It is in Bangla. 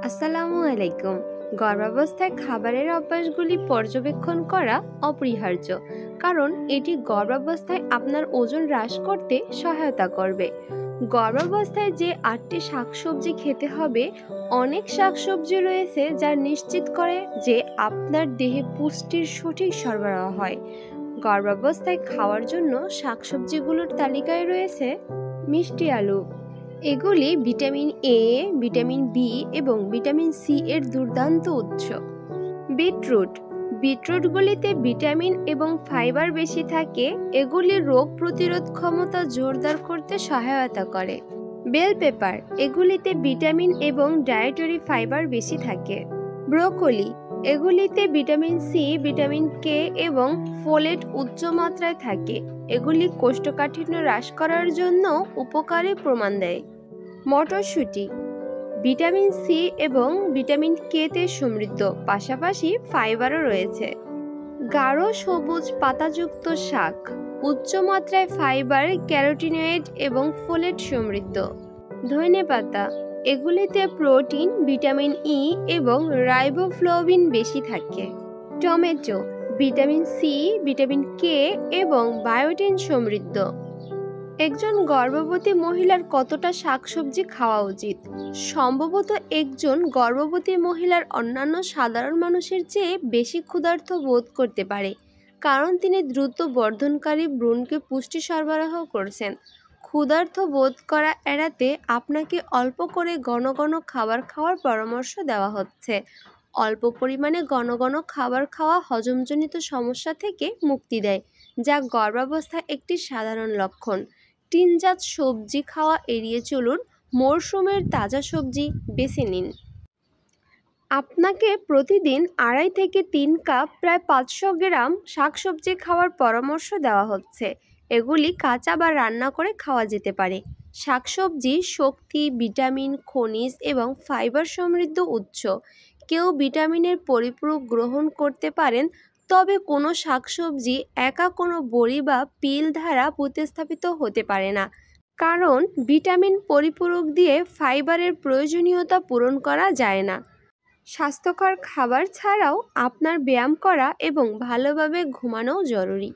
আসসালামু আলাইকুম। গর্ভাবস্থায় খাবারের অভ্যাসগুলি পর্যবেক্ষণ করা অপরিহার্য, কারণ এটি গর্ভাবস্থায় আপনার ওজন হ্রাস করতে সহায়তা করবে। গর্ভাবস্থায় যে 8টি শাকসবজি খেতে হবে, অনেক শাকসবজি রয়েছে যা নিশ্চিত করে যে আপনার দেহে পুষ্টির সঠিক সরবরাহ হয়। গর্ভাবস্থায় খাওয়ার জন্য শাকসবজিগুলোর তালিকায় রয়েছে মিষ্টি আলু। এগুলি ভিটামিন এ, ভিটামিন বি এবং ভিটামিন সি এর দুর্দান্ত উৎস। বিটরুটগুলিতে ভিটামিন এবং ফাইবার বেশি থাকে। এগুলি রোগ প্রতিরোধ ক্ষমতা জোরদার করতে সহায়তা করে। বেল পেপার, এগুলিতে ভিটামিন এবং ডায়েটরি ফাইবার বেশি থাকে। ব্রোকলি, এগুলিতে ভিটামিন সি, ভিটামিন কে এবং ফোলেট উচ্চ মাত্রায় থাকে। এগুলি কোষ্ঠকাঠিন্য হ্রাস করার জন্য উপকারী প্রমাণ দেয়। মটরশুঁটি ভিটামিন সি এবং ভিটামিন কে তে সমৃদ্ধ, পাশাপাশি ফাইবারও রয়েছে। গাঢ় সবুজ পাতাযুক্ত শাক উচ্চ মাত্রায় ফাইবার, ক্যারোটিনয়েড এবং ফোলেট সমৃদ্ধ। ধনেপাতা, এগুলিতে প্রোটিন, ভিটামিন ই এবং রাইবোফ্লাভিন বেশি থাকে। Tomato vitamin C, vitamin K এবং বায়োটিন সমৃদ্ধ। একজন গর্ভবতী মহিলার কতটা শাকসবজি খাওয়া উচিত? সম্ভবত একজন গর্ভবতী মহিলার অন্যান্য সাধারণ মানুষের চেয়ে বেশি ক্ষুধার্ত বোধ করতে পারে, কারণ তিনি দ্রুত বর্ধনকারী ভ্রূণকে পুষ্টি সরবরাহ করছেন। ক্ষুধার্ত বোধ করা এড়াতে আপনাকে অল্প করে ঘন ঘন খাবার খাওয়ার পরামর্শ দেওয়া হচ্ছে। অল্প পরিমাণে ঘন ঘন খাবার খাওয়া হজমজনিত সমস্যা থেকে মুক্তি দেয়, যা গর্ভাবস্থায় একটি সাধারণ লক্ষণ। টিনজাত সবজি খাওয়া এড়িয়ে চলুন, মরশুমের তাজা সবজি বেছে নিন। আপনাকে প্রতিদিন 2.5 থেকে 3 কাপ প্রায় 500 গ্রাম শাকসবজি খাওয়ার পরামর্শ দেওয়া হচ্ছে। এগুলি কাঁচা বা রান্না করে খাওয়া যেতে পারে। শাকসবজি শক্তি, ভিটামিন, খনিজ এবং ফাইবার সমৃদ্ধ উৎস। কেউ ভিটামিনের পরিপূরক গ্রহণ করতে পারেন, তবে কোনো শাকসবজি একা কোনো বড়ি বা পিল দ্বারা প্রতিস্থাপিত হতে পারে না, কারণ ভিটামিন পরিপূরক দিয়ে ফাইবারের প্রয়োজনীয়তা পূরণ করা যায় না। স্বাস্থ্যকর খাবার ছাড়াও আপনার ব্যায়াম করা এবং ভালোভাবে ঘুমানোও জরুরি।